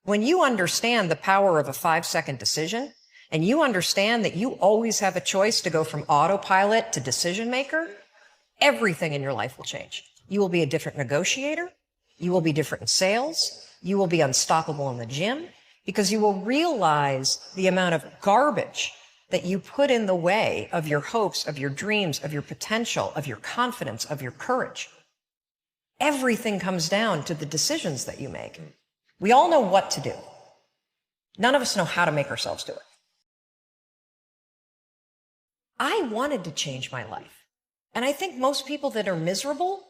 When you understand the power of a 5-second decision, and you understand that you always have a choice to go from autopilot to decision maker, everything in your life will change. You will be a different negotiator. You will be different in sales. You will be unstoppable in the gym because you will realize the amount of garbage that you put in the way of your hopes, of your dreams, of your potential, of your confidence, of your courage. Everything comes down to the decisions that you make. We all know what to do. None of us know how to make ourselves do it. I wanted to change my life. And I think most people that are miserable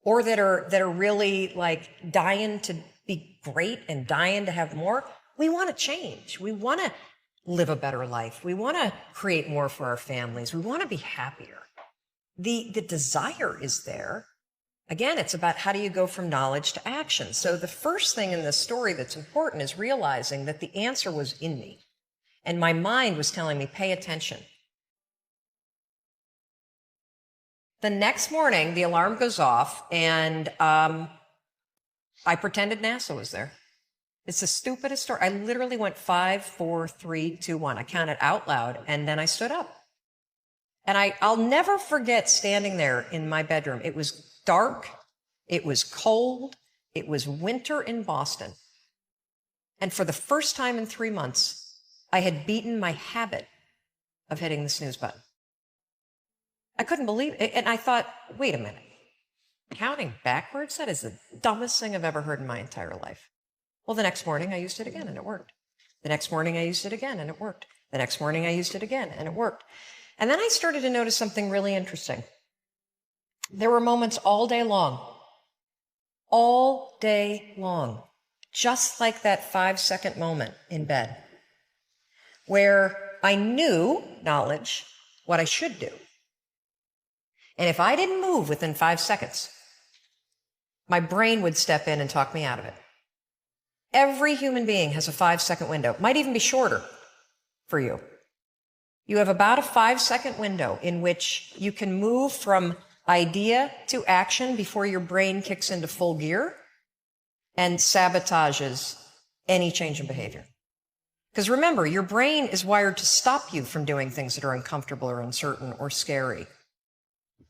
or that are really like dying to be great and dying to have more, we want to change. We want to live a better life. We want to create more for our families. We want to be happier. The desire is there. Again, it's about how do you go from knowledge to action. So the first thing in this story that's important is realizing that the answer was in me. And my mind was telling me, pay attention. The next morning, the alarm goes off, and I pretended NASA was there. It's the stupidest story. I literally went 5, 4, 3, 2, 1. I counted out loud, and then I stood up. And I'll never forget standing there in my bedroom. It was dark. It was cold. It was winter in Boston. And for the first time in 3 months, I had beaten my habit of hitting the snooze button. I couldn't believe it. And I thought, wait a minute. Counting backwards? That is the dumbest thing I've ever heard in my entire life. Well, the next morning I used it again and it worked. The next morning I used it again and it worked. The next morning I used it again and it worked. And then I started to notice something really interesting. There were moments all day long, just like that 5-second moment in bed, where I knew, knowledge, what I should do. And if I didn't move within 5 seconds, my brain would step in and talk me out of it. Every human being has a 5-second window. It might even be shorter for you. You have about a 5-second window in which you can move from idea to action before your brain kicks into full gear and sabotages any change in behavior. Because remember, your brain is wired to stop you from doing things that are uncomfortable or uncertain or scary.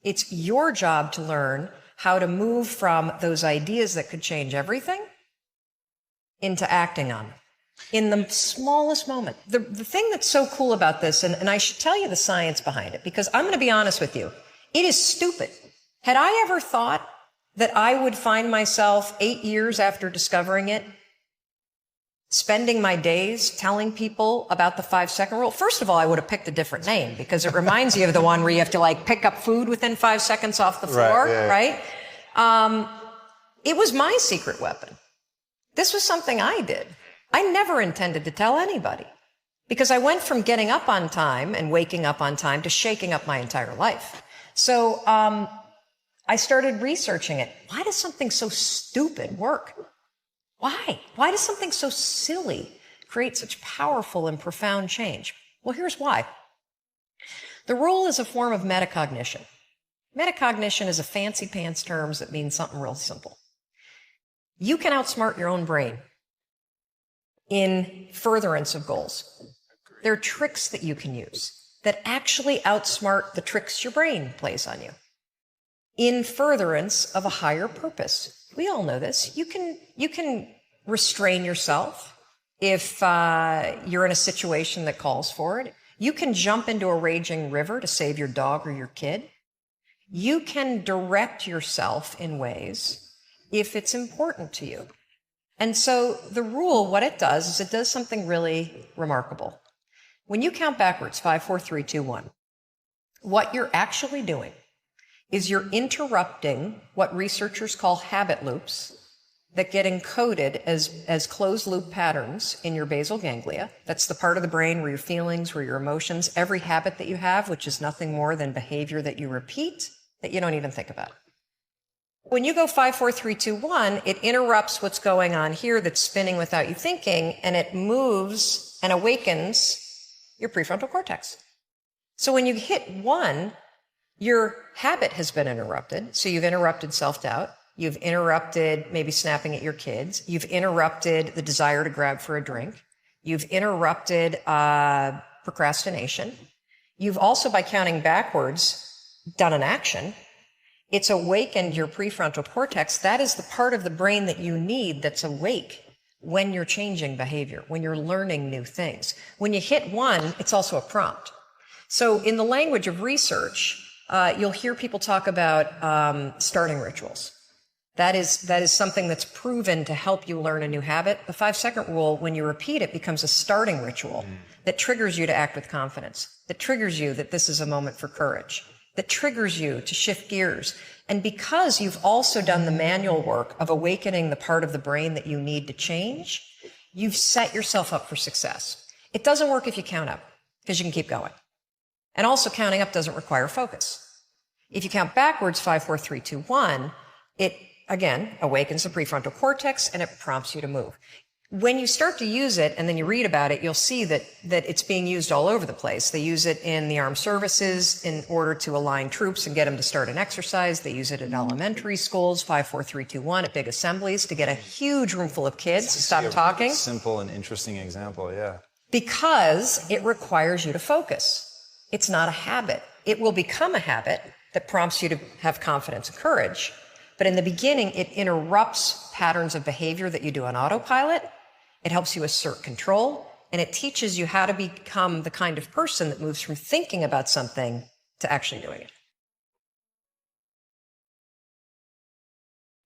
It's your job to learn how to move from those ideas that could change everything into acting on it in the smallest moment. The thing that's so cool about this, and I should tell you the science behind it, because I'm going to be honest with you, it is stupid. Had I ever thought that I would find myself 8 years after discovering it, spending my days telling people about the 5-second rule? First of all, I would have picked a different name because it reminds you of the one where you have to like pick up food within 5 seconds off the floor, right? It was my secret weapon. This was something I did. I never intended to tell anybody because I went from getting up on time and waking up on time to shaking up my entire life. So I started researching it. Why does something so stupid work? Why? Why does something so silly create such powerful and profound change? Well, here's why. The rule is a form of metacognition. Metacognition is a fancy pants term that means something real simple. You can outsmart your own brain in furtherance of goals. There are tricks that you can use that actually outsmart the tricks your brain plays on you in furtherance of a higher purpose. We all know this. You can restrain yourself if you're in a situation that calls for it. You can jump into a raging river to save your dog or your kid. You can direct yourself in ways if it's important to you. And so the rule, what it does is it does something really remarkable. When you count backwards, 5, 4, 3, 2, 1, what you're actually doing is you're interrupting what researchers call habit loops that get encoded as closed loop patterns in your basal ganglia. That's the part of the brain where your feelings, where your emotions, every habit that you have, which is nothing more than behavior that you repeat that you don't even think about. When you go 5, 4, 3, 2, 1, it interrupts what's going on here that's spinning without you thinking, and it moves and awakens your prefrontal cortex. So when you hit 1, your habit has been interrupted. So you've interrupted self-doubt. You've interrupted maybe snapping at your kids. You've interrupted the desire to grab for a drink. You've interrupted procrastination. You've also, by counting backwards, done an action. It's awakened your prefrontal cortex. That is the part of the brain that you need that's awake when you're changing behavior, when you're learning new things. When you hit 1, it's also a prompt. So in the language of research, you'll hear people talk about starting rituals. That is something that's proven to help you learn a new habit. The 5-second rule, when you repeat it, becomes a starting ritual that triggers you to act with confidence, that triggers you that this is a moment for courage, that triggers you to shift gears. And because you've also done the manual work of awakening the part of the brain that you need to change, you've set yourself up for success. It doesn't work if you count up, because you can keep going. And also counting up doesn't require focus. If you count backwards, 5, 4, 3, 2, 1, it again awakens the prefrontal cortex and it prompts you to move. When you start to use it and then you read about it, you'll see that it's being used all over the place. They use it in the armed services in order to align troops and get them to start an exercise. They use it in elementary schools, 5, 4, 3, 2, 1, at big assemblies to get a huge room full of kids to stop talking. Simple and interesting example, yeah. Because it requires you to focus. It's not a habit. It will become a habit that prompts you to have confidence and courage. But in the beginning, it interrupts patterns of behavior that you do on autopilot. It helps you assert control, and it teaches you how to become the kind of person that moves from thinking about something to actually doing it.